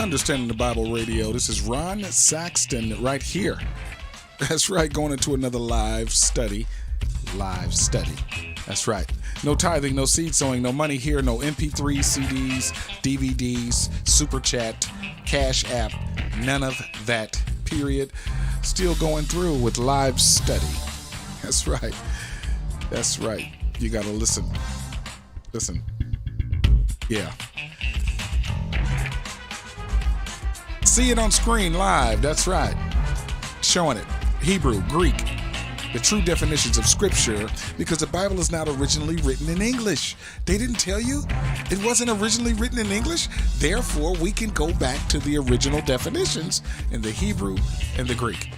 Understanding the Bible Radio. This is Ron Saxton right here. That's right, going into another live study. Live study. That's right. No tithing, no seed sowing, no money here, no MP3, CDs, DVDs, Super Chat, Cash App, none of that, period. Still going through with live study. That's right. That's right. You got to listen. Listen. Yeah. See it on screen live. That's right. Showing it. Hebrew, Greek, the true definitions of Scripture, because the Bible is not originally written in English. They didn't tell you it wasn't originally written in English. Therefore, we can go back to the original definitions in the Hebrew and the Greek.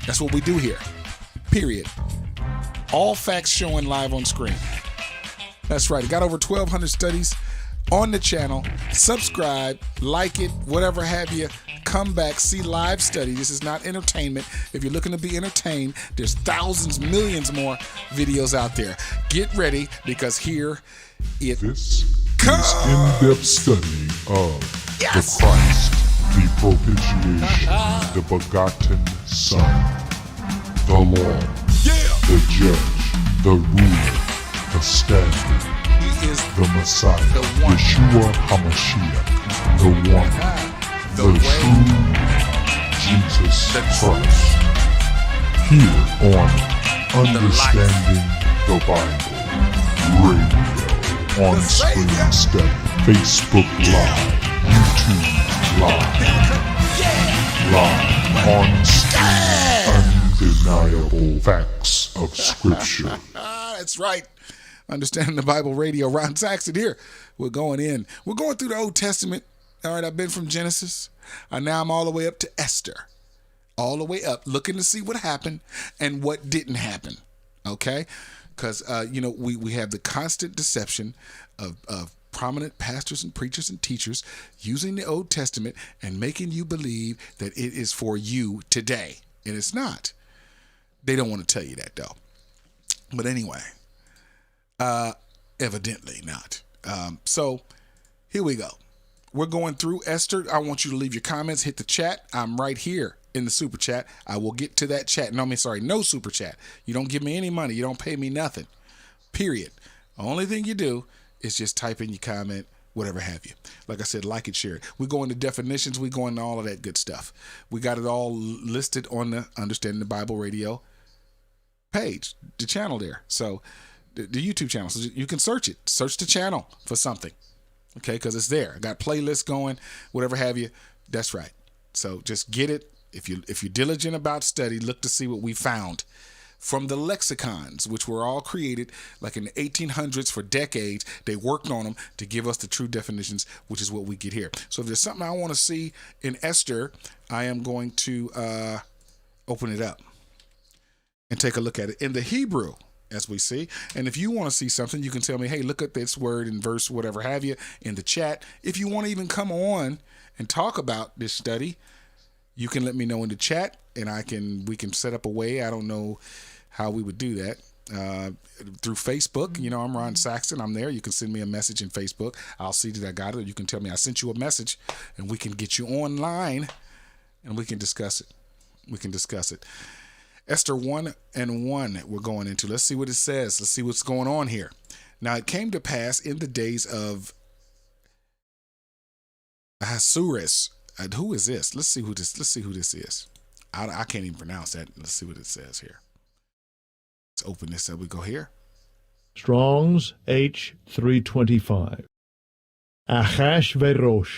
That's what we do here. Period. All facts showing live on screen. That's right. Got over 1,200 studies on the channel. Subscribe, like it, whatever have you. Come back, see live study. This is not entertainment. If you're looking to be entertained, there's thousands, millions more videos out there. Get ready, because here it comes. This in-depth study of the Christ, the propitiation, the begotten Son, the Lord, the Judge, the Ruler, the Standard, He is the Messiah, the one. Yeshua HaMashiach, the one, the the way, true Jesus the Christ. Here on Understanding the Bible Radio, on Screen Savior. Study, Facebook Live, YouTube Live, on Screen, undeniable facts of Scripture. That's right. Understanding the Bible Radio. Ron Saxton here. We're going in. We're going through the Old Testament. All right, I've been from Genesis, and now I'm all the way up to Esther. All the way up, looking to see what happened and what didn't happen. Okay? Because, we have the constant deception of prominent pastors and preachers and teachers using the Old Testament and making you believe that it is for you today. And it's not. They don't want to tell you that, though. But anyway, evidently not. So here we go. We're going through Esther. I want you to leave your comments, hit the chat. I'm right here in the super chat. I will get to that chat. No super chat. You don't give me any money. You don't pay me nothing. Period. The only thing you do is just type in your comment, whatever have you. Like I said, like it, share it. We go into definitions. We go into all of that good stuff. We got it all listed on the Understanding the Bible Radio page, the channel there. So the YouTube channel. So you can search it. Search the channel for something. Okay, because it's there. I got playlists going, whatever have you. That's right. So just get it. If you're diligent about study, look to see what we found from the lexicons, which were all created like in the 1800s for decades. They worked on them to give us the true definitions, which is what we get here. So if there's something I want to see in Esther, I am going to open it up and take a look at it in the Hebrew, as we see. And if you want to see something, you can tell me, hey, look at this word and verse, whatever have you, in the chat. If you want to even come on and talk about this study, you can let me know in the chat, and we can set up a way. I don't know how we would do that. Through Facebook, I'm Ron Saxton. I'm there. You can send me a message in Facebook. I'll see that I got it. You can tell me I sent you a message, and we can get you online, and we can discuss it. Esther 1:1 we're going into. Let's see what it says. Let's see what's going on here. Now it came to pass in the days of Ahasuerus. Who is this? Let's see who this is. I can't even pronounce that. Let's see what it says here. Let's open this up. We go here. Strong's H325. Ahasuerus.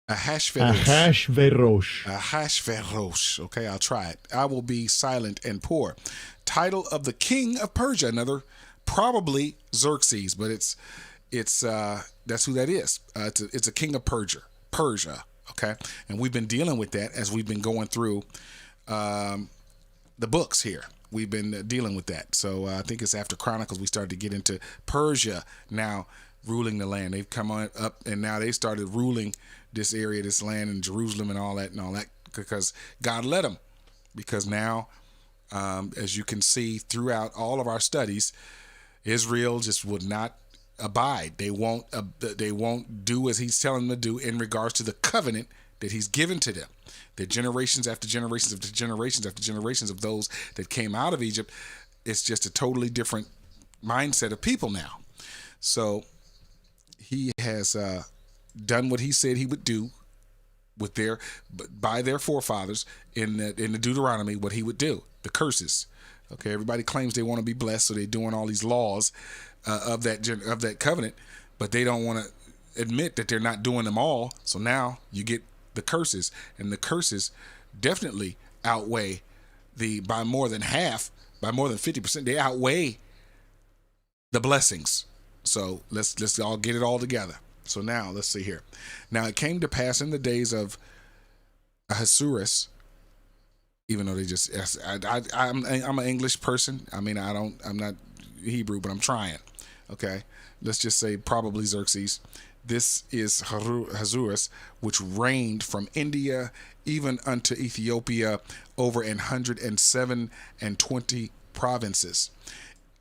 Ahasuerus. Okay, I'll try it. I will be silent and poor. Title of the king of Persia. Another, probably Xerxes, but it's that's who that is. It's a king of Persia. Okay, and we've been dealing with that as we've been going through the books here. We've been dealing with that. So I think it's after Chronicles we started to get into Persia now ruling the land. They've come on up, and now they started ruling this area, this land, and Jerusalem and all that, because God let them. Because now, as you can see throughout all of our studies, Israel just would not abide. They won't do as he's telling them to do in regards to the covenant that he's given to them. That generations after generations after generations after generations of those that came out of Egypt, it's just a totally different mindset of people now. So he has done what he said he would do with by their forefathers in the Deuteronomy, what he would do, the curses. Okay, everybody claims they want to be blessed, so they're doing all these laws of that covenant, but they don't want to admit that they're not doing them all. So now you get the curses, and the curses definitely outweigh by more than half, by more than 50%. They outweigh the blessings. So let's all get it all together. So now let's see here. Now it came to pass in the days of Ahasuerus, even though I'm an English person. I mean, I'm not Hebrew, but I'm trying. Okay, let's just say probably Xerxes. This is Ahasuerus, which reigned from India even unto Ethiopia over 127 provinces.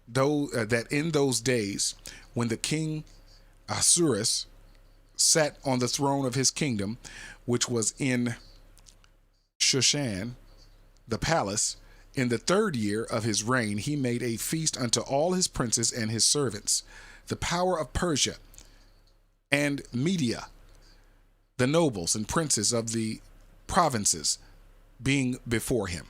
Though that in those days, when the king Ahasuerus sat on the throne of his kingdom, which was in Shushan, the palace, in the 3rd year of his reign, he made a feast unto all his princes and his servants. The power of Persia and Media, the nobles and princes of the provinces, being before him.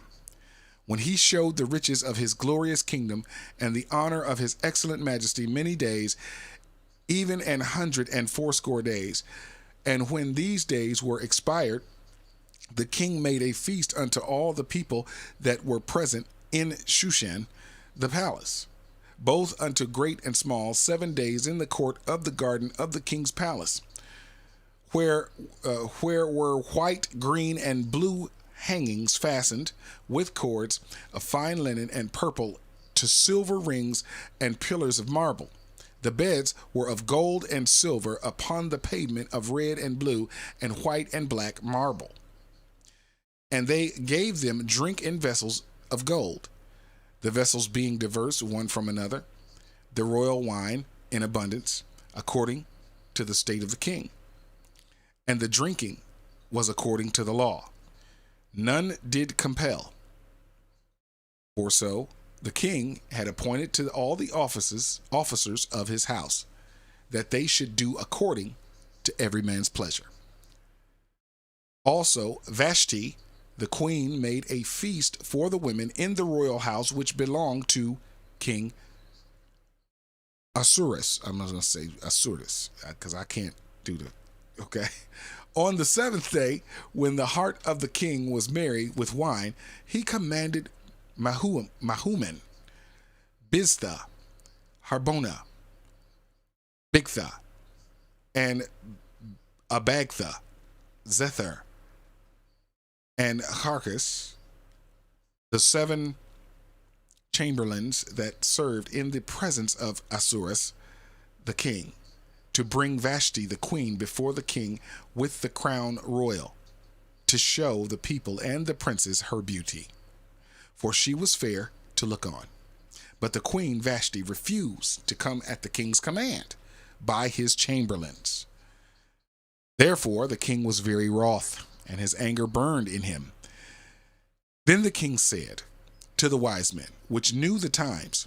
When he showed the riches of his glorious kingdom and the honor of his excellent majesty many days, even 180 days. And when these days were expired, the king made a feast unto all the people that were present in Shushan, the palace, both unto great and small, 7 days in the court of the garden of the king's palace, where were white, green, and blue hangings fastened with cords of fine linen and purple to silver rings and pillars of marble. The beds were of gold and silver upon the pavement of red and blue and white and black marble. And they gave them drink in vessels of gold, the vessels being diverse one from another, the royal wine in abundance, according to the state of the king. And the drinking was according to the law. None did compel. For so the king had appointed to all the officers of his house, that they should do according to every man's pleasure. Also Vashti, the queen, made a feast for the women in the royal house which belonged to King Ahasuerus. I'm not going to say Ahasuerus because I can't do okay. On the 7th day, when the heart of the king was merry with wine, he commanded Mahuman, Biztha, Harbona, Bigtha, and Abagtha, Zethar, and Harkis, the 7 chamberlains that served in the presence of Ahasuerus, the king, to bring Vashti the queen before the king with the crown royal, to show the people and the princes her beauty. For she was fair to look on. But the queen Vashti refused to come at the king's command by his chamberlains. Therefore the king was very wroth, and his anger burned in him. Then the king said to the wise men, which knew the times,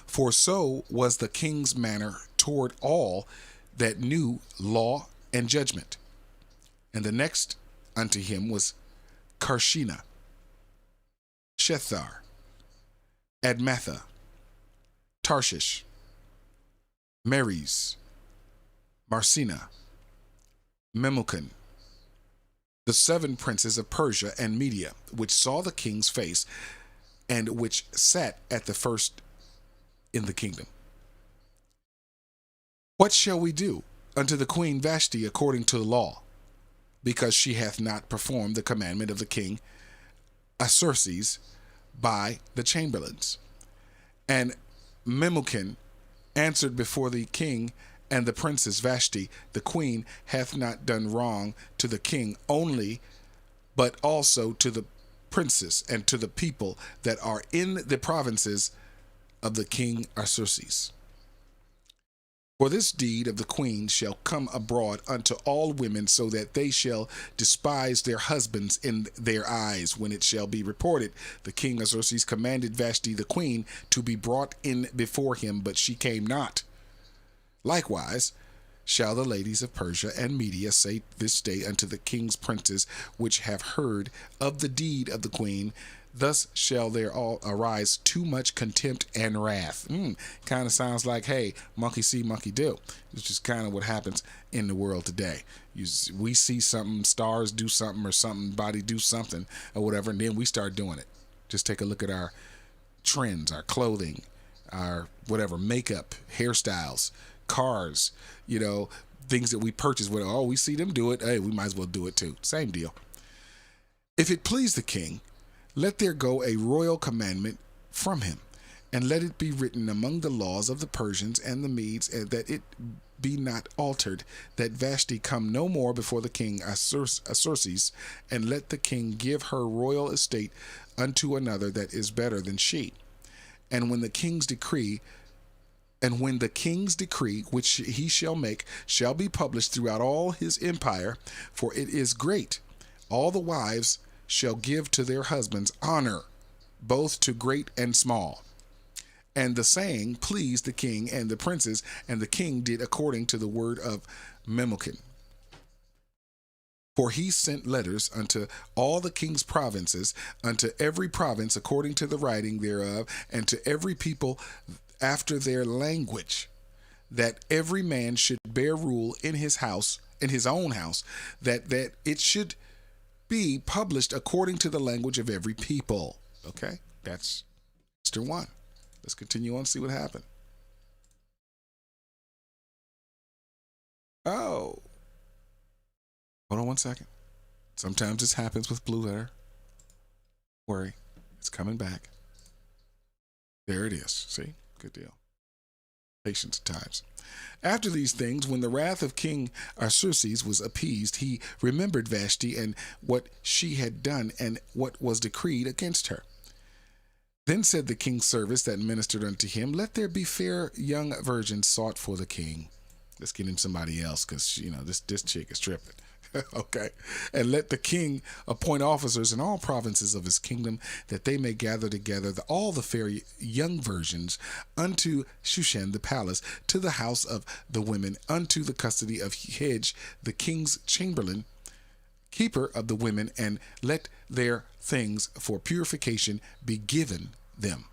for so was the king's manner toward all that knew law and judgment. And the next unto him was Karshina, Shethar, Admatha, Tarshish, Meres, Marsina, Memucan, the 7 princes of Persia and Media, which saw the king's face, and which sat at the first in the kingdom. What shall we do unto the queen Vashti according to the law? Because she hath not performed the commandment of the king Ahasuerus by the chamberlains. And Memucan answered before the king and the princess Vashti, the queen hath not done wrong to the king only, but also to the princes and to the people that are in the provinces of the king Ahasuerus. For this deed of the queen shall come abroad unto all women, so that they shall despise their husbands in their eyes. When it shall be reported, the king Xerxes commanded Vashti the queen to be brought in before him, but she came not. Likewise shall the ladies of Persia and Media say this day unto the king's princes, which have heard of the deed of the queen, thus shall there all arise too much contempt and wrath. Kind of sounds like, hey, monkey see, monkey do. Which is kind of what happens in the world today. We see something, stars do something, or somebody do something, or whatever, and then we start doing it. Just take a look at our trends, our clothing, our whatever, makeup, hairstyles, cars, things that we purchase. We see them do it. Hey, we might as well do it too. Same deal. If it please the king, let there go a royal commandment from him, and let it be written among the laws of the Persians and the Medes, and that it be not altered, that Vashti come no more before the king Xerxes, and let the king give her royal estate unto another that is better than she. And when the king's decree, which he shall make, shall be published throughout all his empire, for it is great, all the wives shall give to their husbands honor, both to great and small. And the saying pleased the king and the princes, and the king did according to the word of Memucan. For he sent letters unto all the king's provinces, unto every province according to the writing thereof, and to every people after their language, that every man should bear rule in his house, in his own house, that it should be published according to the language of every people. Okay, that's Esther 1. Let's continue on and see what happened. Oh, hold on one second. Sometimes this happens with blue letter. Don't worry, it's coming back. There it is. See, good deal. Patience at times. After these things, when the wrath of King Xerxes was appeased, he remembered Vashti and what she had done and what was decreed against her. Then said the king's servants that ministered unto him, let there be fair young virgins sought for the king. Let's get him somebody else, because this chick is tripping. Okay. And let the king appoint officers in all provinces of his kingdom, that they may gather together all the fair young virgins unto Shushan the palace, to the house of the women, unto the custody of Hedge, the king's chamberlain, keeper of the women, and let their things for purification be given them.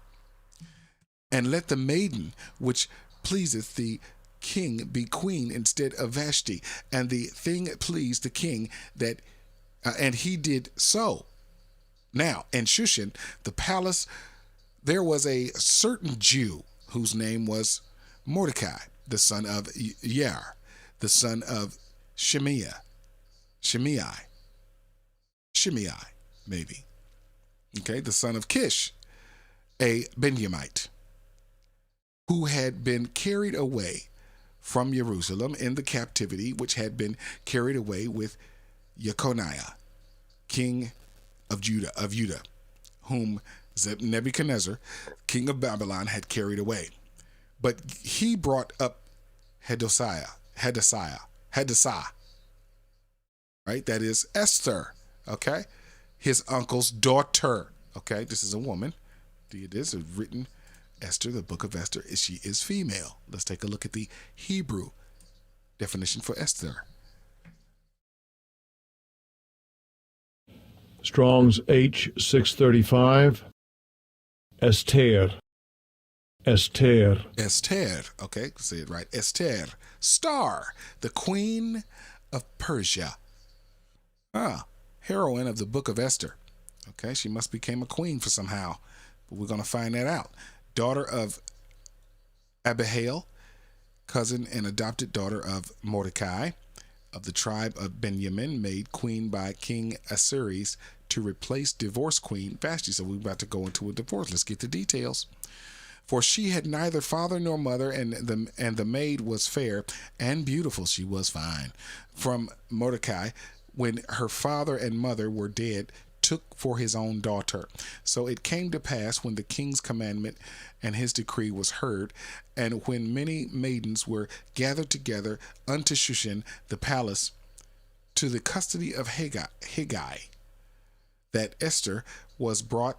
And let the maiden which pleaseth the king be queen instead of Vashti. And the thing pleased the king, that and he did so. Now in Shushan the palace there was a certain Jew whose name was Mordecai, the son of Yair, the son of Shimei, maybe. Okay, the son of Kish, a Benjamite, who had been carried away from Jerusalem in the captivity which had been carried away with Jeconiah, king of Judah, whom Nebuchadnezzar, king of Babylon, had carried away. But he brought up Hadassah, right? That is Esther, okay? His uncle's daughter, okay? This is a woman. It is written Esther, the book of Esther. She is female. Let's take a look at the Hebrew definition for Esther. Strong's H635. Esther. Okay, say it right. Esther, star, the queen of Persia. Heroine of the book of Esther. Okay, she must became a queen for somehow, but we're going to find that out. Daughter of Abihail, cousin and adopted daughter of Mordecai, of the tribe of Benjamin, made queen by King Xerxes to replace divorced queen Vashti. So we're about to go into a divorce. Let's get the details. For she had neither father nor mother, and the maid was fair and beautiful. She was fine. From Mordecai, when her father and mother were dead, took for his own daughter. So it came to pass, when the king's commandment and his decree was heard, and when many maidens were gathered together unto Shushan the palace, to the custody of Haggai, that Esther was brought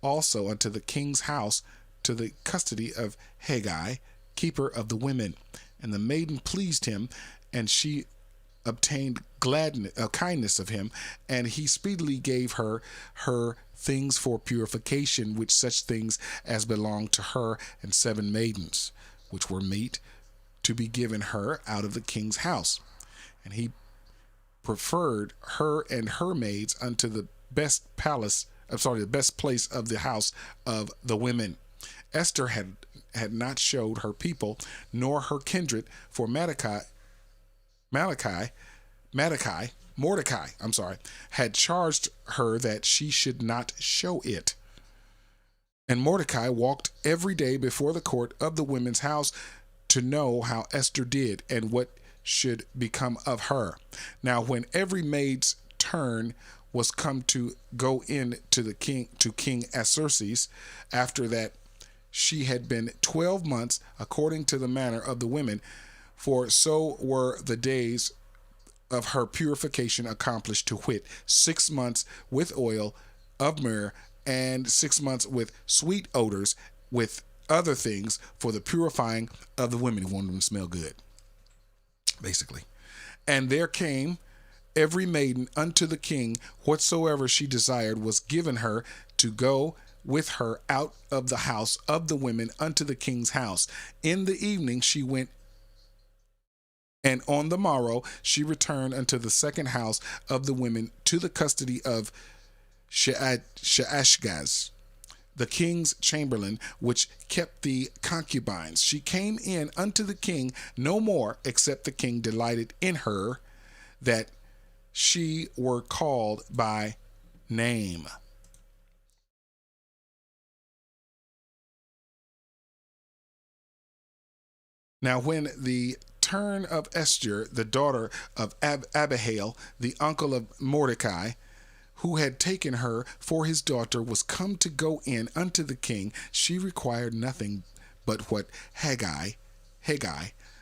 also unto the king's house, to the custody of Haggai, keeper of the women. And the maiden pleased him, and she obtained kindness of him, and he speedily gave her things for purification, which such things as belonged to her, and 7 maidens, which were meet to be given her out of the king's house. And he preferred her and her maids unto the best the best place of the house of the women. Esther had not showed her people nor her kindred, for Mordecai had charged her that she should not show it. And Mordecai walked every day before the court of the women's house to know how Esther did and what should become of her. Now when every maid's turn was come to go in to King Ahasuerus, after that she had been 12 months, according to the manner of the women, for so were the days of her purification accomplished, to wit, 6 months with oil of myrrh, and 6 months with sweet odors, with other things for the purifying of the women. Who wanted them to smell good, basically. And there came every maiden unto the king, whatsoever she desired was given her, to go with her out of the house of the women unto the king's house. In the evening she went, and on the morrow she returned unto the second house of the women, to the custody of Shaashgaz, the king's chamberlain, which kept the concubines. She came in unto the king no more, except the king delighted in her, that she were called by name. Now when the turn of Esther, the daughter of Abihail, the uncle of Mordecai, who had taken her for his daughter, was come to go in unto the king, she required nothing but what Haggai,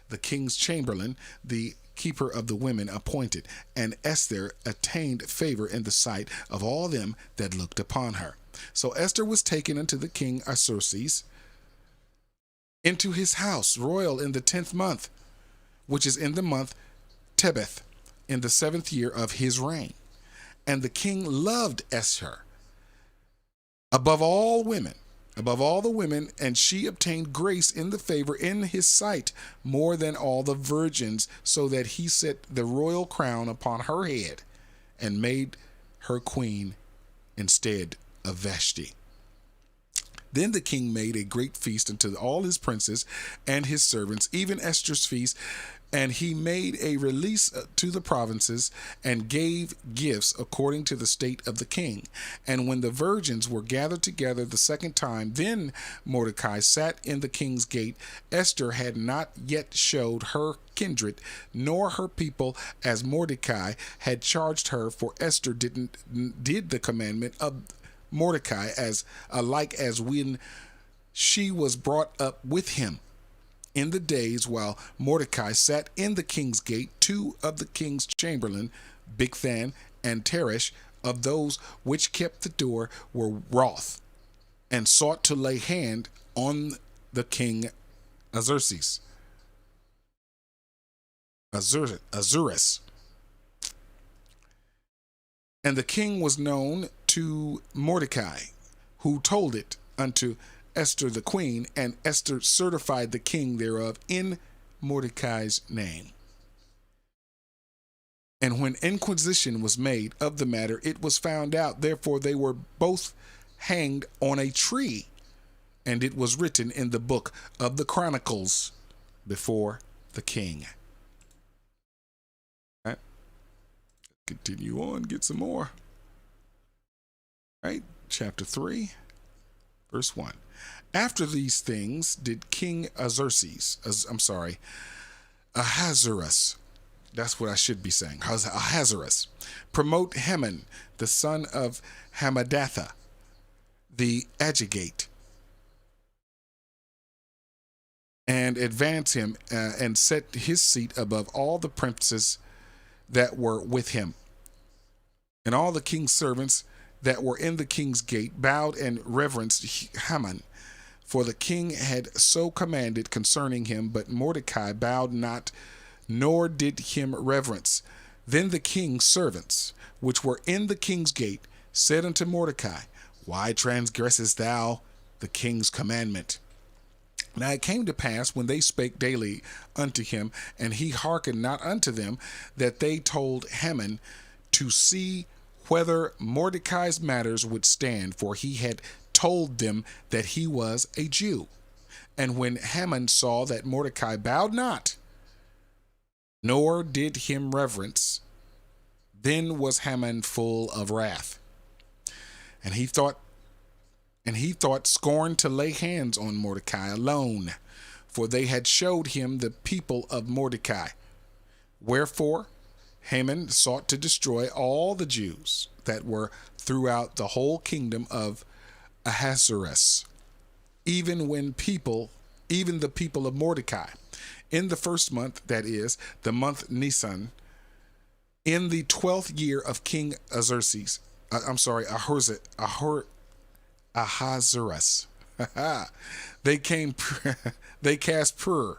the king's chamberlain, the keeper of the women, appointed. And Esther attained favor in the sight of all them that looked upon her. So Esther was taken unto the king Ahasuerus into his house royal in the 10th month, which is in the month Tebeth, in the 7th year of his reign. And the king loved Esther above all the women, and she obtained grace in the favor in his sight more than all the virgins, so that he set the royal crown upon her head, and made her queen instead of Vashti. Then the king made a great feast unto all his princes and his servants, even Esther's feast, and he made a release to the provinces, and gave gifts according to the state of the king. And when the virgins were gathered together the second time, then Mordecai sat in the king's gate. Esther had not yet showed her kindred nor her people, as Mordecai had charged her, for Esther did the commandment of Mordecai as alike as when she was brought up with him. In the days while Mordecai sat in the king's gate, 2 of the king's chamberlain, Bigthan and Teresh, of those which kept the door, were wroth, and sought to lay hand on the king Ahasuerus. And the king was known to Mordecai, who told it unto Esther the queen, and Esther certified the king thereof in Mordecai's name. And when inquisition was made of the matter, it was found out. Therefore they were both hanged on a tree, and it was written in the book of the Chronicles before the king. All right. Continue on, get some more. All right, chapter 3, verse 1. After these things did King Ahasuerus That's what I should be saying. Ahasuerus. Promote Heman, the son of Hammedatha, the Agagite, and advance him and set his seat above all the princes that were with him. And all the king's servants that were in the king's gate bowed and reverenced Haman, for the king had so commanded concerning him, but Mordecai bowed not, nor did him reverence. Then the king's servants, which were in the king's gate, said unto Mordecai, Why transgressest thou the king's commandment? Now it came to pass, when they spake daily unto him, and he hearkened not unto them, that they told Haman to see whether Mordecai's matters would stand, for he had told them that he was a Jew. And when Haman saw that Mordecai bowed not, nor did him reverence, then was Haman full of wrath. And he thought scorn to lay hands on Mordecai alone, for they had showed him the people of Mordecai. Wherefore Haman sought to destroy all the Jews that were throughout the whole kingdom of Ahasuerus, even the people of Mordecai, in the first month, that is, the month Nisan, in the 12th year of King Ahasuerus. They cast Pur,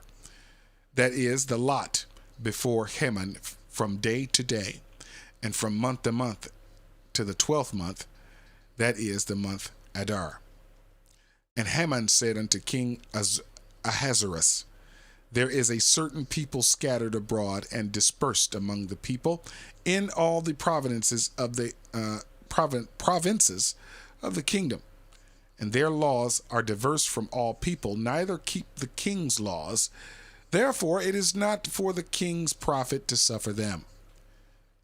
that is, the lot, before Haman from day to day, and from month to month, to the 12th month, that is, the month Adar. And Haman said unto King Ahasuerus, There is a certain people scattered abroad and dispersed among the people in all the provinces of the provinces of the kingdom, and their laws are diverse from all people, neither keep the king's laws. Therefore it is not for the king's profit to suffer them.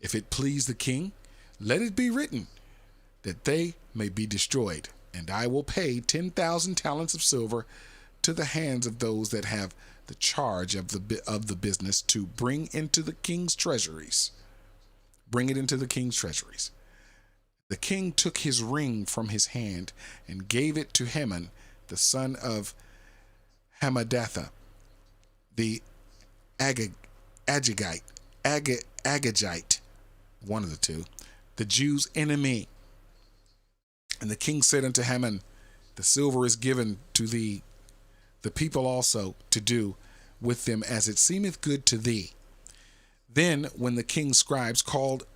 If it please the king, let it be written, that they may be destroyed, and I will pay 10,000 talents of silver to the hands of those that have the charge of the business, to bring into the king's treasuries. Bring it into the king's treasuries. The king took his ring from his hand and gave it to Haman, the son of Hammedatha, the Agagite, one of the two, the Jews' enemy. And the king said unto Haman, The silver is given to thee, the people also to do with them as it seemeth good to thee. Then when the king's scribes called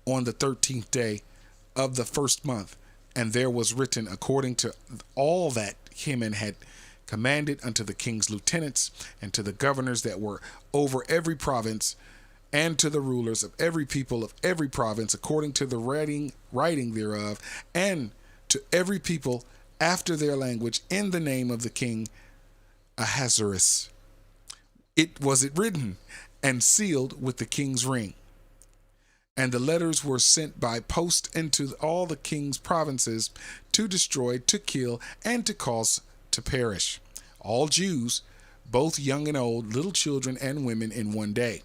on the 13th day of the first month, and there was written according to all that Haman had commanded unto the king's lieutenants, and to the governors that were over every province, and to the rulers of every people of every province, according to the writing thereof, and to every people after their language, in the name of the king Ahasuerus. It written and sealed with the king's ring. And the letters were sent by post into all the king's provinces, to destroy, to kill, and to cause to perish all Jews, both young and old, little children and women, in one day,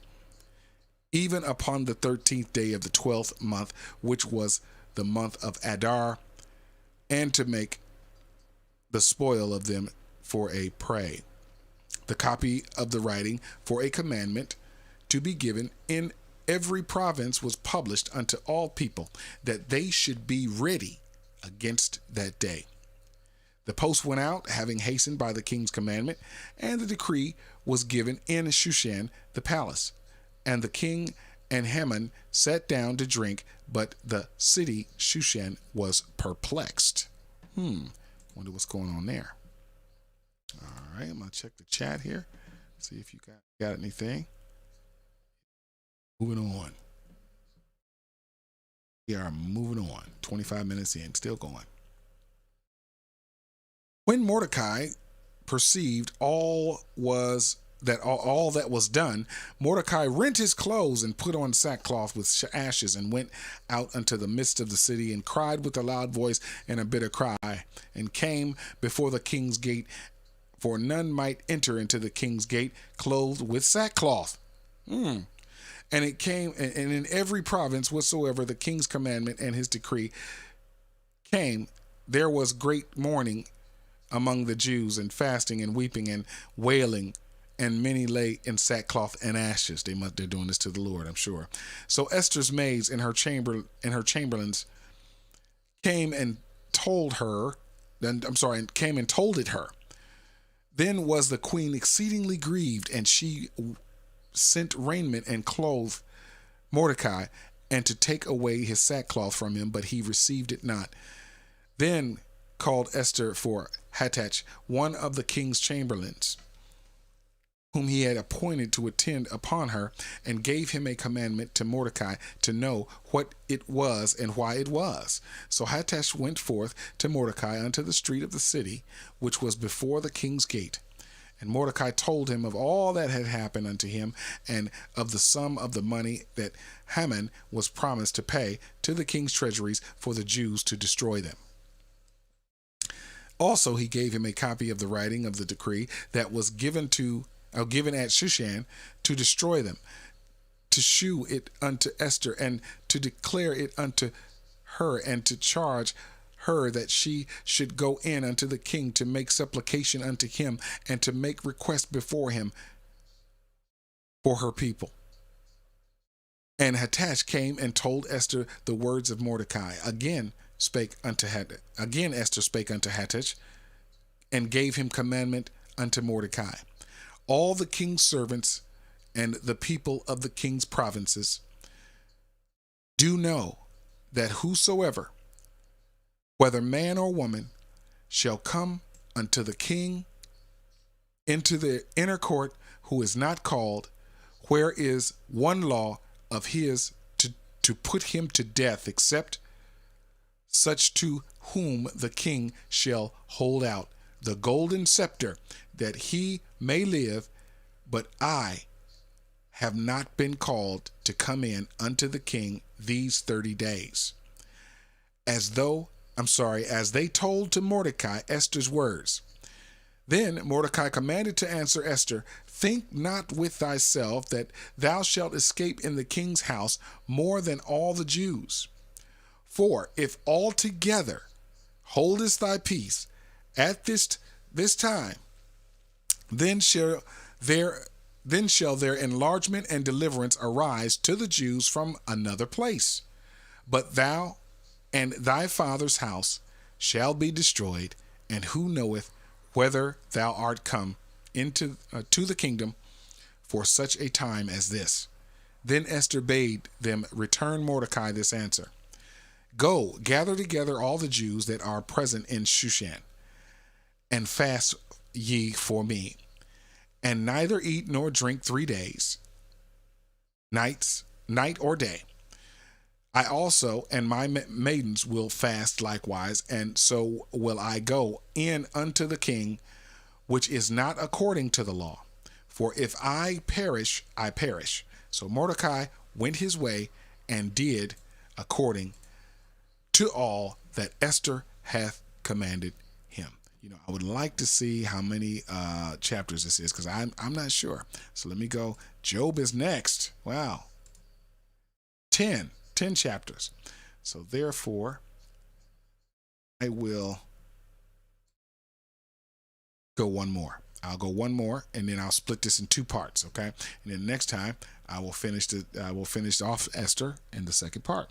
even upon the 13th day of the 12th month, which was the month of Adar, and to make the spoil of them for a prey. The copy of the writing for a commandment to be given in every province was published unto all people, that they should be ready against that day. The post went out, having hastened by the king's commandment, and the decree was given in Shushan the palace. And the king and Haman sat down to drink, but the city Shushan was perplexed. Wonder what's going on there. All right, I'm gonna check the chat here, see if you got anything. Moving on. We are moving on. 25 minutes in, still going. When Mordecai perceived all that was done, Mordecai rent his clothes and put on sackcloth with ashes, and went out unto the midst of the city, and cried with a loud voice and a bitter cry, and came before the king's gate, for none might enter into the king's gate clothed with sackcloth. And it came, and in every province whatsoever the king's commandment and his decree came, there was great mourning among the Jews, and fasting and weeping and wailing, and many lay in sackcloth and ashes. They're doing this to the Lord, I'm sure. So Esther's maids and her chamberlains came and told it her. Then was the queen exceedingly grieved, and she sent raiment and clothed Mordecai, and to take away his sackcloth from him, but he received it not. Then called Esther for Hattach, one of the king's chamberlains, whom he had appointed to attend upon her, and gave him a commandment to Mordecai to know what it was and why it was. So Hattach went forth to Mordecai unto the street of the city, which was before the king's gate. And Mordecai told him of all that had happened unto him, and of the sum of the money that Haman was promised to pay to the king's treasuries for the Jews to destroy them. Also he gave him a copy of the writing of the decree that was given at Shushan to destroy them, to shew it unto Esther, and to declare it unto her, and to charge her that she should go in unto the king to make supplication unto him, and to make request before him for her people. And Hattach came and told Esther the words of Mordecai. Again Esther spake unto Hattach, and gave him commandment unto Mordecai. All the king's servants and the people of the king's provinces do know that whosoever, whether man or woman, shall come unto the king into the inner court, who is not called, where is one law of his to put him to death, except such to whom the king shall hold out the golden scepter, that he may live, but I have not been called to come in unto the king these 30 days. As they told to Mordecai Esther's words. Then Mordecai commanded to answer Esther, think not with thyself that thou shalt escape in the king's house more than all the Jews. For if altogether holdest thy peace at this time, then shall their enlargement and deliverance arise to the Jews from another place. But thou and thy father's house shall be destroyed, and who knoweth whether thou art come into to the kingdom for such a time as this? Then Esther bade them return Mordecai this answer. Go, gather together all the Jews that are present in Shushan, and fast ye for me, and neither eat nor drink 3 days, night or day. I also and my maidens will fast likewise, and so will I go in unto the king, which is not according to the law. For if I perish, I perish. So Mordecai went his way and did according to all that Esther hath commanded him. I would like to see how many chapters this is, because I'm not sure. So let me go. Job is next. Wow. 10 chapters. So therefore, I will go one more. I'll go one more, and then I'll split this in 2 parts, okay? And then next time I will finish off Esther in the second part.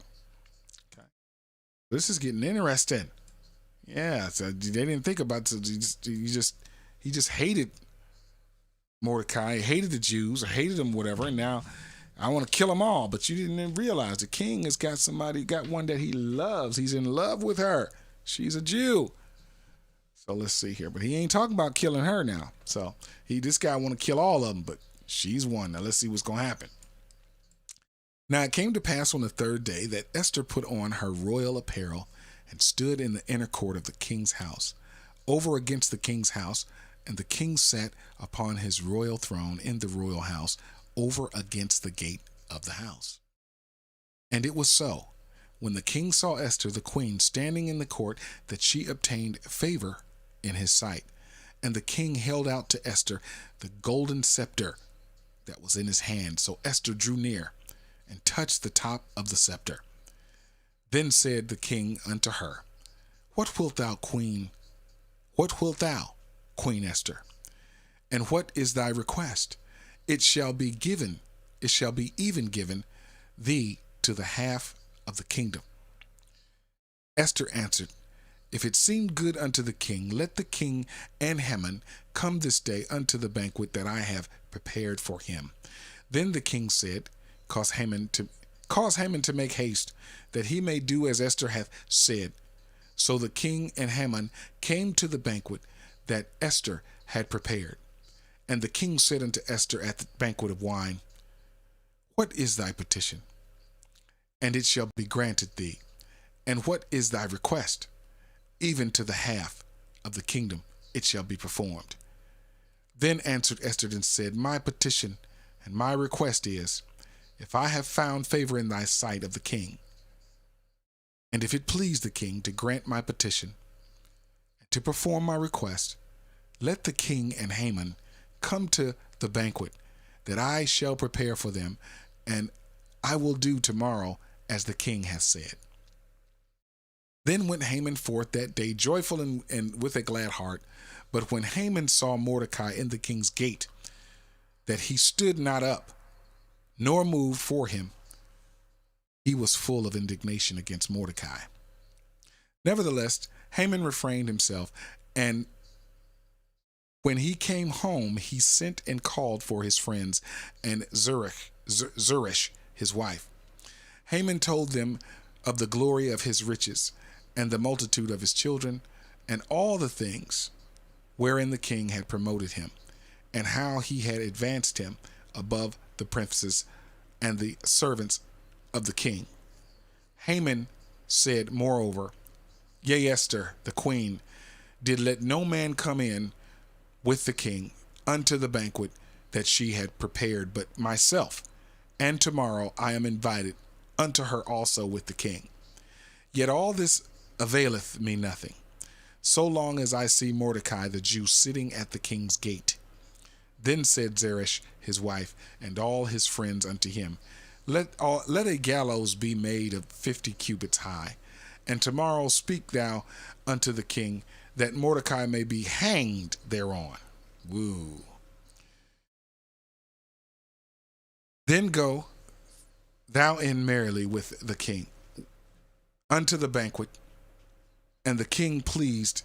Okay. This is getting interesting. Yeah, so they didn't think about it. So he just hated Mordecai, hated the Jews, or hated them, whatever, and now I want to kill them all. But you didn't realize the king has got one that he loves. He's in love with her. She's a Jew. So let's see here. But he ain't talking about killing her now. So this guy want to kill all of them, but she's one. Now let's see what's going to happen. Now it came to pass on the 3rd day that Esther put on her royal apparel and stood in the inner court of the king's house, over against the king's house, and the king sat upon his royal throne in the royal house, over against the gate of the house. And it was so, when the king saw Esther the queen standing in the court, that she obtained favor in his sight. And the king held out to Esther the golden scepter that was in his hand. So Esther drew near and touched the top of the scepter. Then said the king unto her, What wilt thou, Queen Esther? And what is thy request? It shall be even given thee to the half of the kingdom. Esther answered, If it seem good unto the king, let the king and Haman come this day unto the banquet that I have prepared for him. Then the king said, Cause Haman to make haste, that he may do as Esther hath said. So the king and Haman came to the banquet that Esther had prepared. And the king said unto Esther at the banquet of wine, What is thy petition? And it shall be granted thee. And what is thy request? Even to the half of the kingdom it shall be performed. Then answered Esther and said, My petition and my request is, if I have found favor in thy sight of the king, and if it please the king to grant my petition, and to perform my request, let the king and Haman come to the banquet that I shall prepare for them, and I will do tomorrow as the king hath said. Then went Haman forth that day joyful and with a glad heart. But when Haman saw Mordecai in the king's gate, that he stood not up, nor moved for him, he was full of indignation against Mordecai. Nevertheless, Haman refrained himself, and when he came home, he sent and called for his friends and Zeresh, his wife. Haman told them of the glory of his riches, and the multitude of his children, and all the things wherein the king had promoted him, and how he had advanced him above the princes and the servants of the king. Haman said, moreover, Yea, Esther, the queen, did let no man come in with the king unto the banquet that she had prepared, but myself, and tomorrow I am invited unto her also with the king. Yet all this availeth me nothing, so long as I see Mordecai the Jew sitting at the king's gate. Then said Zeresh his wife and all his friends unto him, Let a gallows be made of 50 cubits high, and tomorrow speak thou unto the king, that Mordecai may be hanged thereon. Woo. Then go thou in merrily with the king unto the banquet, and the thing pleased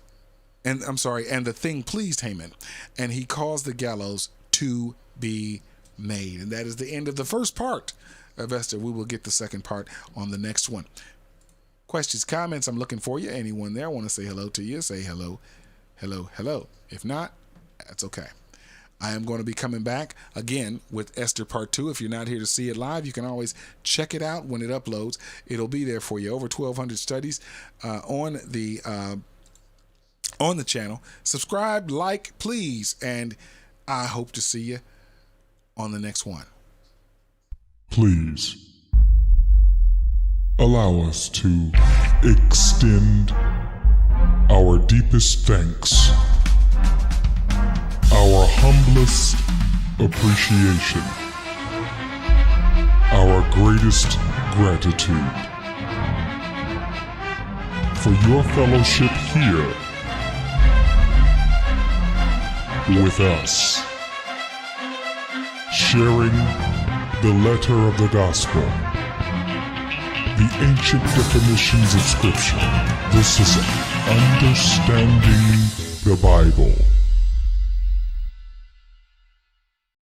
Haman, and he caused the gallows to be made. And that is the end of the first part of Esther. We will get the second part on the next one. Questions, comments, I'm looking for you. Anyone there want to say hello to you, say hello, hello, hello. If not, that's okay. I am going to be coming back again with Esther Part 2. If you're not here to see it live, you can always check it out when it uploads. It'll be there for you. Over 1,200 studies on the channel. Subscribe, like, please, and I hope to see you on the next one. Please allow us to extend our deepest thanks, our humblest appreciation, our greatest gratitude for your fellowship here with us, sharing the letter of the gospel, the ancient definitions of Scripture. This is Understanding the Bible.